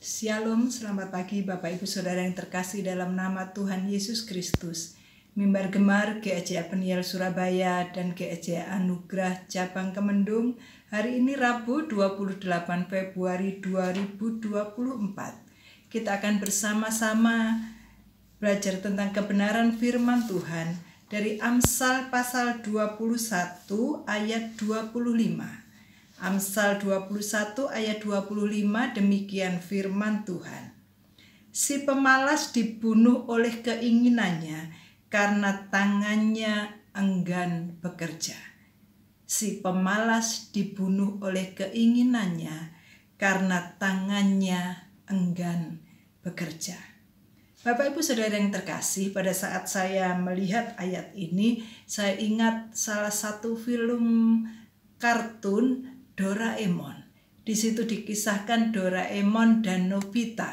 Shalom, selamat pagi Bapak Ibu Saudara yang terkasih dalam nama Tuhan Yesus Kristus. Mimbar Gemar GEJ Peniel Surabaya dan GEJ Anugerah Cabang Kemendung. Hari ini Rabu 28 Februari 2024. Kita akan bersama-sama belajar tentang kebenaran firman Tuhan dari Amsal pasal 21 ayat 25. Amsal 21 ayat 25, demikian firman Tuhan. Si pemalas dibunuh oleh keinginannya karena tangannya enggan bekerja. Si pemalas dibunuh oleh keinginannya karena tangannya enggan bekerja. Bapak Ibu Saudara yang terkasih, pada saat saya melihat ayat ini, saya ingat salah satu film kartun Doraemon. Di situ dikisahkan Doraemon dan Nobita.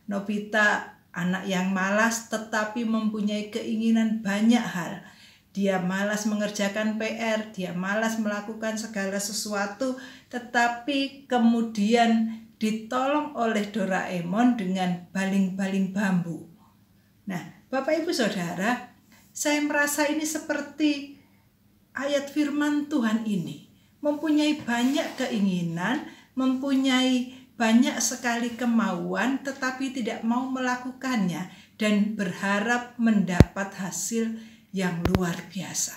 Nobita anak yang malas tetapi mempunyai keinginan banyak hal. Dia malas mengerjakan PR, dia malas melakukan segala sesuatu, tetapi kemudian ditolong oleh Doraemon dengan baling-baling bambu. Nah, Bapak Ibu Saudara, saya merasa ini seperti ayat firman Tuhan ini. Mempunyai banyak keinginan, mempunyai banyak sekali kemauan, tetapi tidak mau melakukannya dan berharap mendapat hasil yang luar biasa.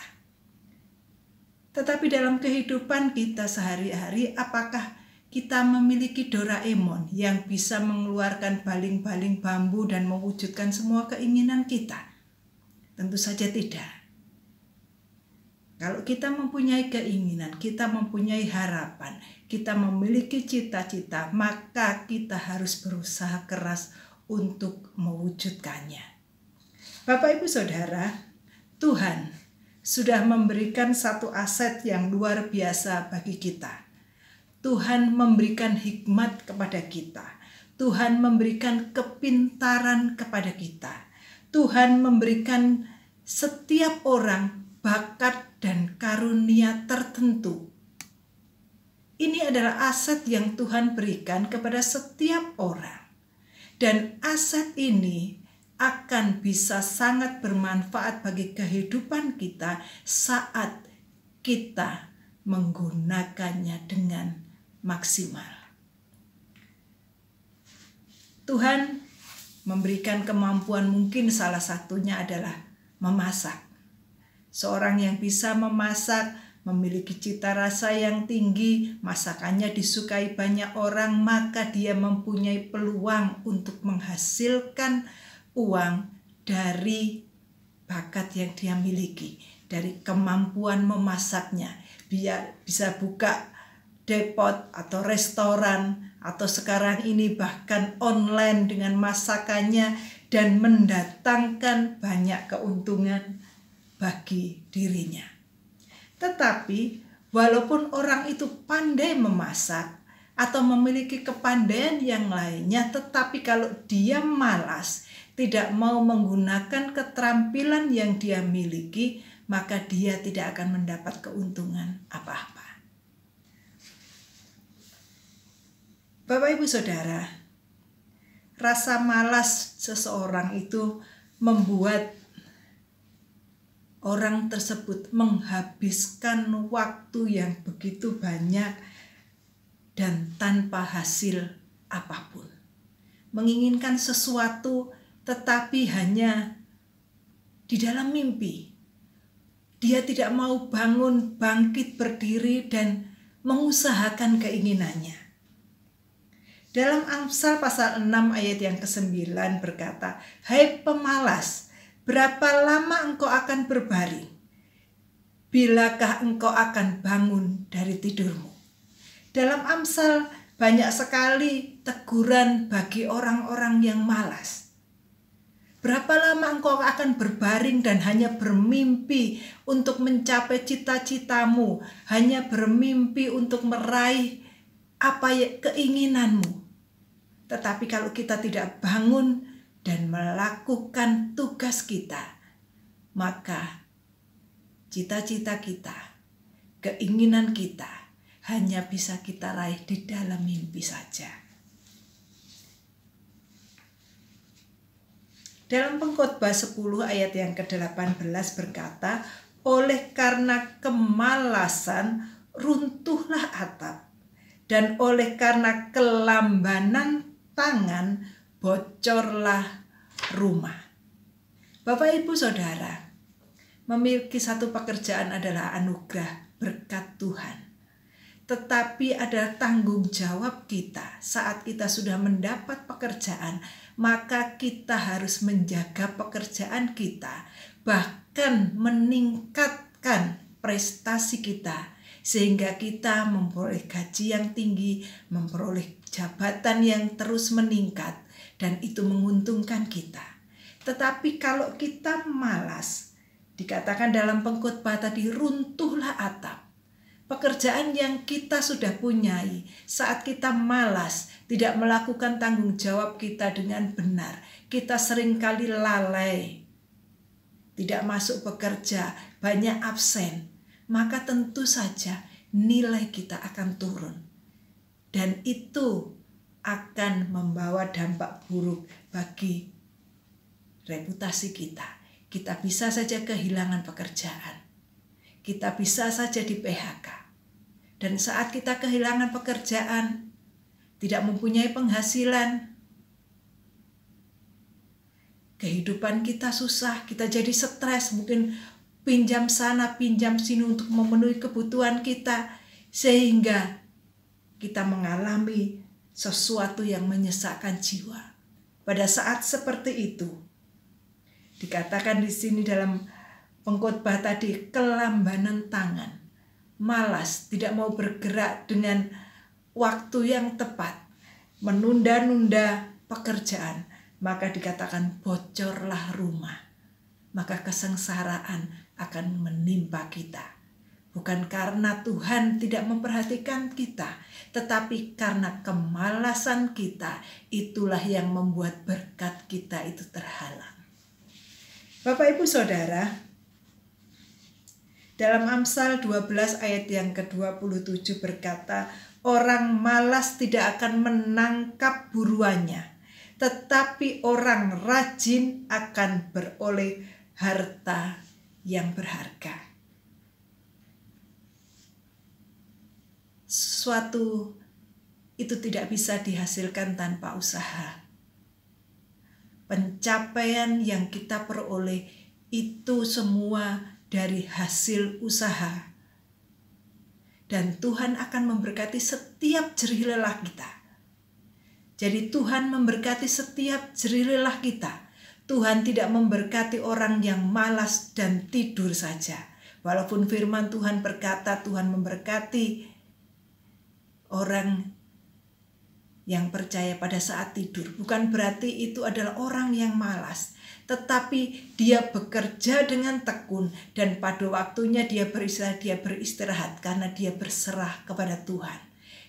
Tetapi dalam kehidupan kita sehari-hari, apakah kita memiliki Doraemon yang bisa mengeluarkan baling-baling bambu dan mewujudkan semua keinginan kita? Tentu saja tidak. Kalau kita mempunyai keinginan, kita mempunyai harapan, kita memiliki cita-cita, maka kita harus berusaha keras untuk mewujudkannya. Bapak Ibu Saudara, Tuhan sudah memberikan satu aset yang luar biasa bagi kita. Tuhan memberikan hikmat kepada kita. Tuhan memberikan kepintaran kepada kita. Tuhan memberikan setiap orang bakat dan karunia tertentu. Ini adalah aset yang Tuhan berikan kepada setiap orang. Dan aset ini akan bisa sangat bermanfaat bagi kehidupan kita saat kita menggunakannya dengan maksimal. Tuhan memberikan kemampuan, mungkin salah satunya adalah memasak. Seorang yang bisa memasak memiliki cita rasa yang tinggi, masakannya disukai banyak orang, maka dia mempunyai peluang untuk menghasilkan uang dari bakat yang dia miliki, dari kemampuan memasaknya. Dia bisa buka depot atau restoran, atau sekarang ini bahkan online dengan masakannya dan mendatangkan banyak keuntungan bagi dirinya. Tetapi walaupun orang itu pandai memasak atau memiliki kepandaian yang lainnya, tetapi kalau dia malas, tidak mau menggunakan keterampilan yang dia miliki, maka dia tidak akan mendapat keuntungan apa-apa. Bapak Ibu Saudara, rasa malas seseorang itu membuat orang tersebut menghabiskan waktu yang begitu banyak dan tanpa hasil apapun. Menginginkan sesuatu tetapi hanya di dalam mimpi. Dia tidak mau bangun, bangkit, berdiri dan mengusahakan keinginannya. Dalam Amsal pasal 6 ayat yang ke-9 berkata, "Hai pemalas, berapa lama engkau akan berbaring? Bilakah engkau akan bangun dari tidurmu?" Dalam Amsal banyak sekali teguran bagi orang-orang yang malas. Berapa lama engkau akan berbaring dan hanya bermimpi untuk mencapai cita-citamu, hanya bermimpi untuk meraih keinginanmu. Tetapi kalau kita tidak bangun dan melakukan tugas kita, maka cita-cita kita, keinginan kita hanya bisa kita raih di dalam mimpi saja. Dalam Pengkhotbah 10 ayat yang ke-18 berkata, oleh karena kemalasan runtuhlah atap, dan oleh karena kelambanan tangan bocorlah rumah. Bapak, Ibu, Saudara, memiliki satu pekerjaan adalah anugerah berkat Tuhan. Tetapi ada tanggung jawab kita saat kita sudah mendapat pekerjaan, maka kita harus menjaga pekerjaan kita, bahkan meningkatkan prestasi kita, sehingga kita memperoleh gaji yang tinggi, memperoleh jabatan yang terus meningkat, dan itu menguntungkan kita. Tetapi kalau kita malas, dikatakan dalam pengkhotbah tadi, runtuhlah atap. Pekerjaan yang kita sudah punyai, saat kita malas, tidak melakukan tanggung jawab kita dengan benar, kita seringkali lalai, tidak masuk bekerja, banyak absen, maka tentu saja nilai kita akan turun. Dan itu akan membawa dampak buruk bagi reputasi kita. Kita bisa saja kehilangan pekerjaan. Kita bisa saja di PHK. Dan saat kita kehilangan pekerjaan, tidak mempunyai penghasilan, kehidupan kita susah, kita jadi stres, mungkin pinjam sana, pinjam sini untuk memenuhi kebutuhan kita, sehingga kita mengalami sesuatu yang menyesakkan jiwa. Pada saat seperti itu, dikatakan di sini dalam pengkhotbah tadi, kelambanan tangan, malas, tidak mau bergerak dengan waktu yang tepat, menunda-nunda pekerjaan, maka dikatakan bocorlah rumah. Maka kesengsaraan akan menimpa kita. Bukan karena Tuhan tidak memperhatikan kita, tetapi karena kemalasan kita, itulah yang membuat berkat kita itu terhalang. Bapak, Ibu, Saudara, dalam Amsal 12 ayat yang ke-27 berkata, orang malas tidak akan menangkap buruannya, tetapi orang rajin akan beroleh harta yang berharga. Sesuatu itu tidak bisa dihasilkan tanpa usaha. Pencapaian yang kita peroleh itu semua dari hasil usaha. Dan Tuhan akan memberkati setiap jerih lelah kita. Jadi Tuhan memberkati setiap jerih lelah kita. Tuhan tidak memberkati orang yang malas dan tidur saja. Walaupun firman Tuhan berkata Tuhan memberkati orang yang percaya pada saat tidur, bukan berarti itu adalah orang yang malas, tetapi dia bekerja dengan tekun dan pada waktunya dia beristirahat karena dia berserah kepada Tuhan.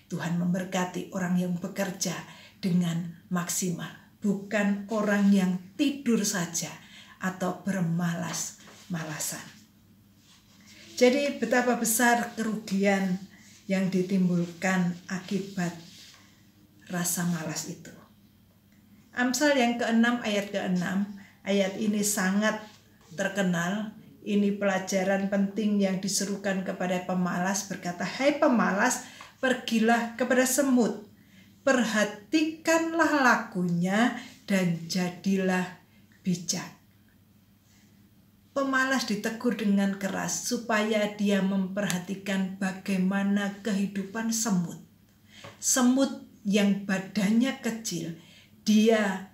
Tuhan memberkati orang yang bekerja dengan maksimal, bukan orang yang tidur saja atau bermalas-malasan. Jadi betapa besar kerugian yang ditimbulkan akibat rasa malas itu. Amsal yang ke-6 ayat ke-6, ayat ini sangat terkenal. Ini pelajaran penting yang diserukan kepada pemalas, berkata, hai pemalas, pergilah kepada semut, perhatikanlah lakunya dan jadilah bijak. Pemalas ditegur dengan keras supaya dia memperhatikan bagaimana kehidupan semut. Semut yang badannya kecil, dia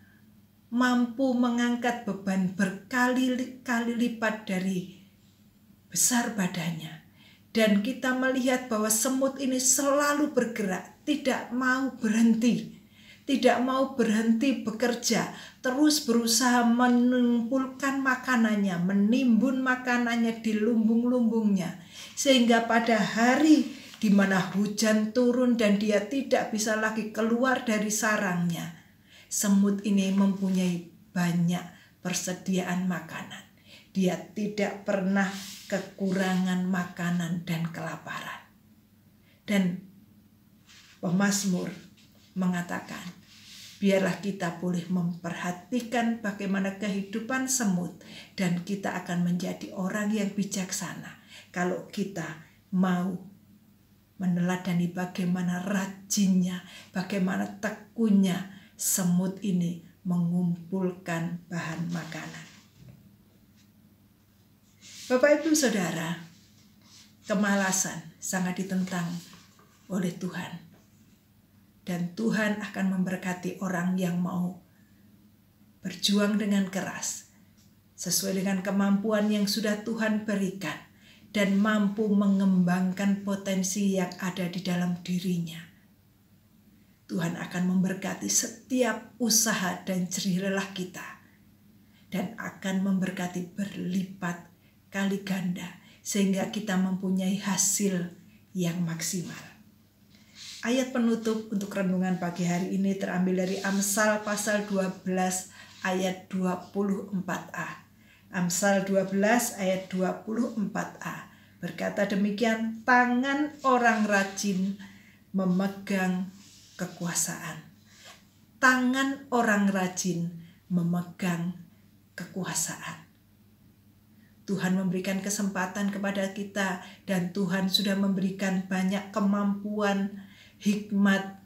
mampu mengangkat beban berkali-kali lipat dari besar badannya. Dan kita melihat bahwa semut ini selalu bergerak, tidak mau berhenti. Tidak mau berhenti bekerja, terus berusaha mengumpulkan makanannya, menimbun makanannya di lumbung-lumbungnya. Sehingga pada hari di mana hujan turun dan dia tidak bisa lagi keluar dari sarangnya, semut ini mempunyai banyak persediaan makanan. Dia tidak pernah kekurangan makanan dan kelaparan. Dan pemazmur mengatakan, biarlah kita boleh memperhatikan bagaimana kehidupan semut, dan kita akan menjadi orang yang bijaksana kalau kita mau meneladani bagaimana rajinnya, bagaimana tekunnya semut ini mengumpulkan bahan makanan. Bapak Ibu Saudara, kemalasan sangat ditentang oleh Tuhan. Dan Tuhan akan memberkati orang yang mau berjuang dengan keras, sesuai dengan kemampuan yang sudah Tuhan berikan, dan mampu mengembangkan potensi yang ada di dalam dirinya. Tuhan akan memberkati setiap usaha dan jerih lelah kita, dan akan memberkati berlipat kali ganda, sehingga kita mempunyai hasil yang maksimal. Ayat penutup untuk renungan pagi hari ini terambil dari Amsal pasal 12 ayat 24a. Amsal 12 ayat 24a berkata demikian, tangan orang rajin memegang kekuasaan. Tangan orang rajin memegang kekuasaan. Tuhan memberikan kesempatan kepada kita, dan Tuhan sudah memberikan banyak kemampuan, hikmat,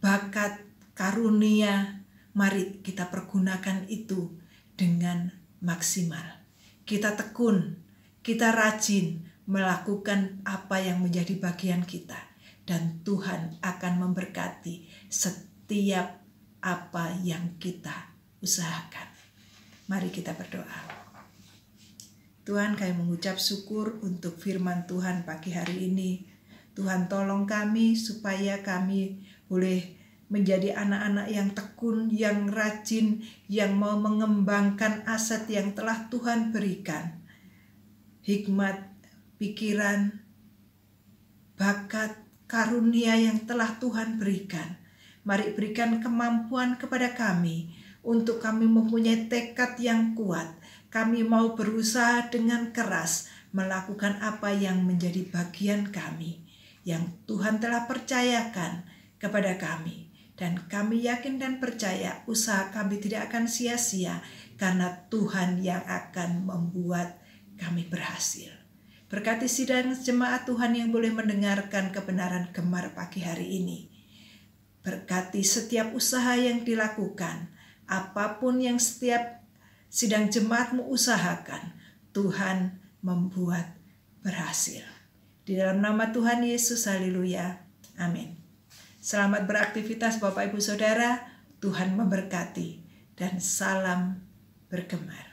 bakat, karunia. Mari kita pergunakan itu dengan maksimal. Kita tekun, kita rajin melakukan apa yang menjadi bagian kita, dan Tuhan akan memberkati setiap apa yang kita usahakan. Mari kita berdoa. Tuhan, kami mengucap syukur untuk firman Tuhan pagi hari ini. Tuhan, tolong kami supaya kami boleh menjadi anak-anak yang tekun, yang rajin, yang mau mengembangkan aset yang telah Tuhan berikan. Hikmat, pikiran, bakat, karunia yang telah Tuhan berikan. Mari berikan kemampuan kepada kami untuk kami mempunyai tekad yang kuat. Kami mau berusaha dengan keras melakukan apa yang menjadi bagian kami, yang Tuhan telah percayakan kepada kami. Dan kami yakin dan percaya usaha kami tidak akan sia-sia, karena Tuhan yang akan membuat kami berhasil. Berkati sidang jemaat Tuhan yang boleh mendengarkan kebenaran Gemar pagi hari ini. Berkati setiap usaha yang dilakukan, apapun yang setiap sidang jemaatmu usahakan, Tuhan membuat berhasil. Di dalam nama Tuhan Yesus, haleluya, amin. Selamat beraktivitas Bapak Ibu Saudara, Tuhan memberkati, dan salam bergemar.